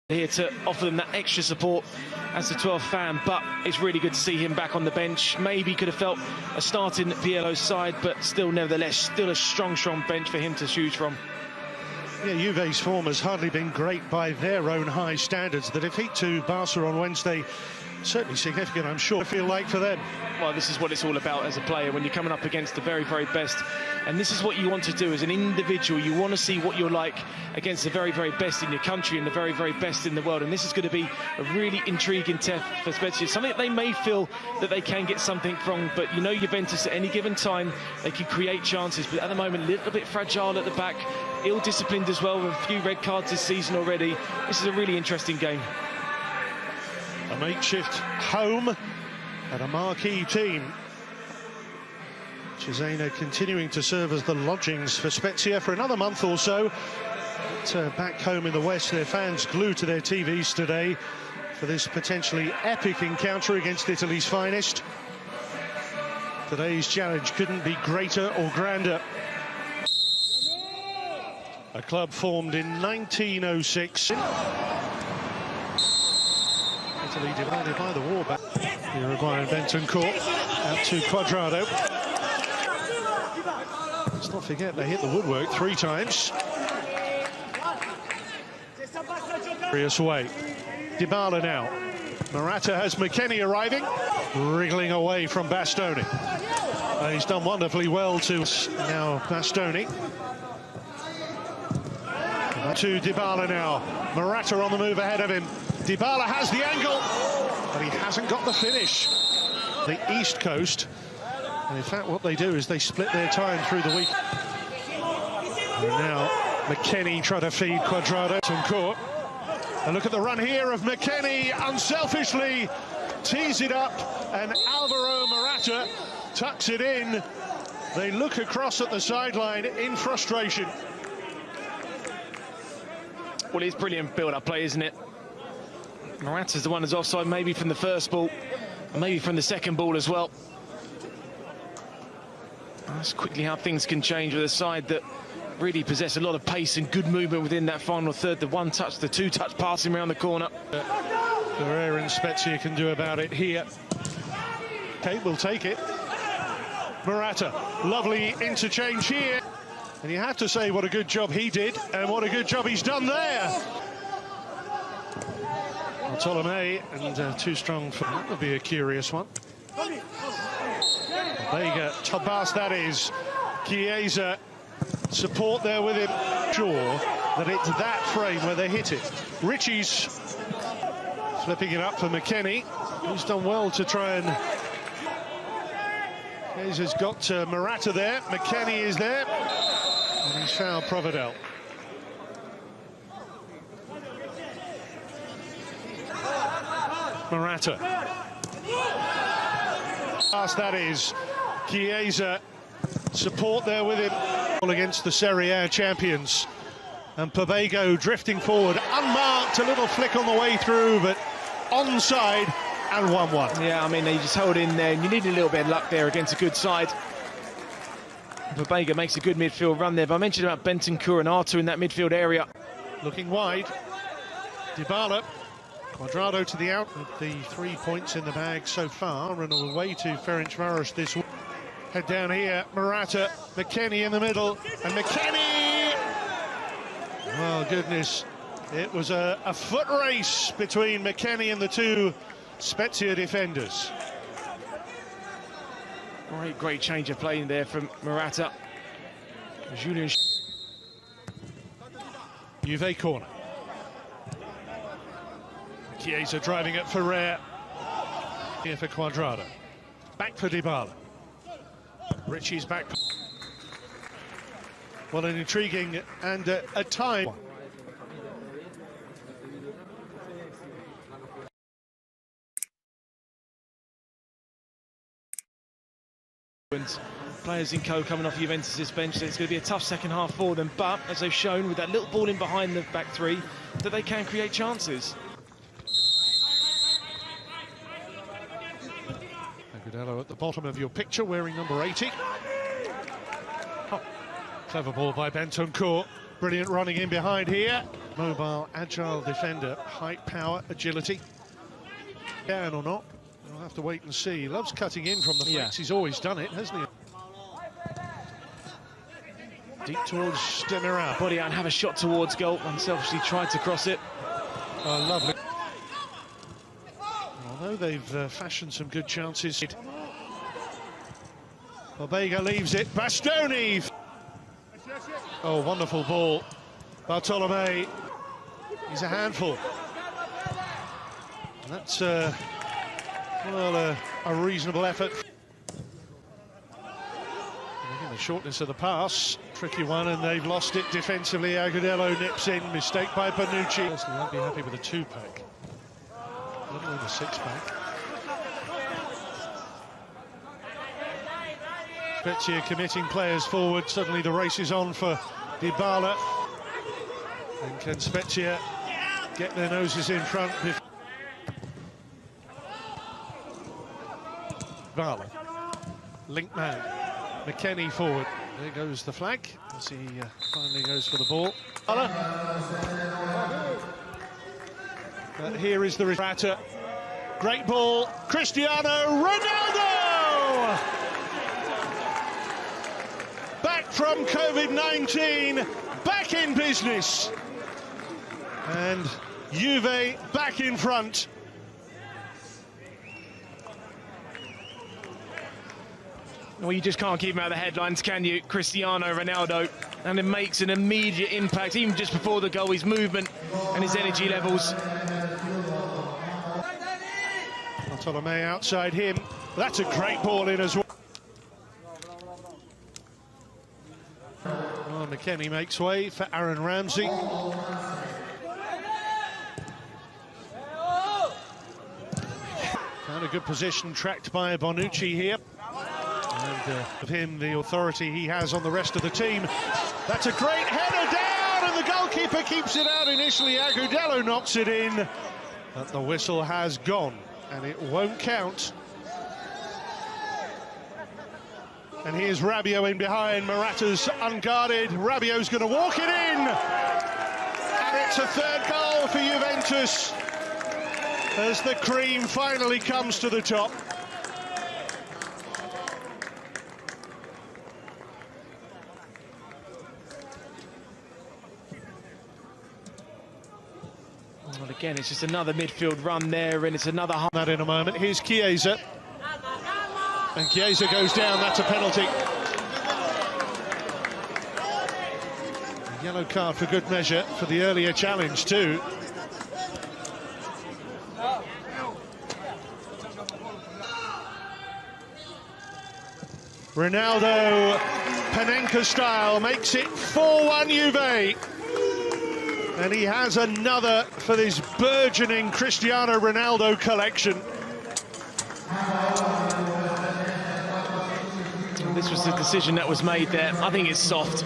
Here to offer them that extra support as the 12th fan, but it's really good to see him back on the bench. Maybe could have felt a start in Vielo's side, but still, nevertheless, still a strong bench for him to choose from. Yeah, Juve's form has hardly been great by their own high standards. The defeat to Barca on Wednesday, certainly significant, I'm sure, I feel like, for them. Well, this is what it's all about as a player when you're coming up against the very, very best. And this is what you want to do as an individual. You want to see what you're like against the very, very best in your country and the very, very best in the world. And this is going to be a really intriguing test for Spezia. Something that they may feel that they can get something from. But you know, Juventus at any given time, they can create chances. But at the moment, a little bit fragile at the back. Ill-disciplined as well, with a few red cards this season already. This is a really interesting game. A makeshift home and a marquee team. Cesena continuing to serve as the lodgings for Spezia for another month or so. But back home in the West, their fans glued to their TVs today for this potentially epic encounter against Italy's finest. Today's challenge couldn't be greater or grander. A club formed in 1906. Italy divided by the war back. Uruguayan Bentoncourt out to Cuadrado. Let's not forget they hit the woodwork 3 times. Curious way. Dybala now. Morata has McKennie arriving, wriggling away from Bastoni. He's done wonderfully well to now Bastoni. To Dybala now. Morata on the move ahead of him. Dybala has the angle, but he hasn't got the finish. The East Coast, and in fact what they do is they split their time through the week. And now McKennie trying to feed Cuadrado on court. And look at the run here of McKennie, unselfishly tees it up, and Alvaro Morata tucks it in. They look across at the sideline in frustration. Well, it's brilliant build-up play, isn't it? Morata's the one who's offside, maybe from the first ball, and maybe from the second ball as well. That's quickly how things can change with a side that really possess a lot of pace and good movement within that final third. The one touch, the two touch passing around the corner. Ferrer and Spezia can do about it here. Kate will take it. Morata, lovely interchange here. And you have to say what a good job he did and what a good job he's done there. Tolomei and too strong for that would be a curious one. Vega, Tabas that is. Chiesa, support there with him. Sure that it's that frame where they hit it. Ritchie's flipping it up for McKennie. He's done well to try and... Chiesa's got Morata there. McKennie is there. And he's fouled Providel. Morata. Pass that is. Chiesa. Support there with him. Against the SeriA champions. And Pabego drifting forward. Unmarked, a little flick on the way through, but onside and 1-1. Yeah, I mean, they just hold in there. And you need a little bit of luck there against a good side. Pabego makes a good midfield run there. But I mentioned about Bentoncourt and Arthur in that midfield area. Looking wide. Dybala. Cuadrado to the out with the 3 points in the bag so far, and away to Ferencvaros this week. Head down here, Morata, McKennie in the middle, and McKennie! Well, goodness, it was a foot race between McKennie and the two Spezia defenders. Great change of play in there from Morata. Julian. Juve corner. Chiesa driving it for Ferrer. Here for Cuadrado. Back for Dybala. Ritchie's back. Well, an intriguing and a time. Players in coming off Juventus' bench, so it's going to be a tough second half for them, but as they've shown with that little ball in behind the back three, that they can create chances. Adalah at the bottom of your picture, wearing number 80. Oh, clever ball by Bentoncourt. Brilliant running in behind here. Mobile, agile defender, height, power, agility. Down or not, we'll have to wait and see. He loves cutting in from the flanks. He's always done it, hasn't he? Deep towards Demiral. Body out and have a shot towards goal. Unselfishly tried to cross it. Oh, lovely. Although they've fashioned some good chances. Bega leaves it. Bastoni. Oh, wonderful ball. Bartolome. He's a handful. And that's well, a reasonable effort. Again, the shortness of the pass, tricky one, and they've lost it defensively. Agudelo nips in, mistake by Bonucci. Personally, I'd be happy with a 2-pack, let alone a 6-pack. Spezia committing players forward. Suddenly the race is on for Dybala. And can Spezia get their noses in front? Dybala, link man, McKennie forward. There goes the flag as he finally goes for the ball. But here is the Ratter. Great ball, Cristiano Ronaldo! Back from COVID-19, back in business. And Juve back in front. Well, you just can't keep him out of the headlines, can you? Cristiano Ronaldo, and it makes an immediate impact, even just before the goal, his movement and his energy levels. Bartolome outside him. That's a great ball in as well. Oh, McKennie makes way for Aaron Ramsey. Found a good position, tracked by Bonucci here. And of him, the authority he has on the rest of the team. That's a great header down, and the goalkeeper keeps it out initially. Agudelo knocks it in, but the whistle has gone, and it won't count. And here's Rabiot in behind. Morata's unguarded. Rabiot's going to walk it in, and it's a third goal for Juventus as the cream finally comes to the top. Well, again, it's just another midfield run there, and it's another... That in a moment. Here's Chiesa. And Chiesa goes down. That's a penalty. A yellow card for good measure for the earlier challenge, too. Ronaldo, Panenka style, makes it 4-1 Juve. And he has another for this burgeoning Cristiano Ronaldo collection. This was the decision that was made there. I think it's soft.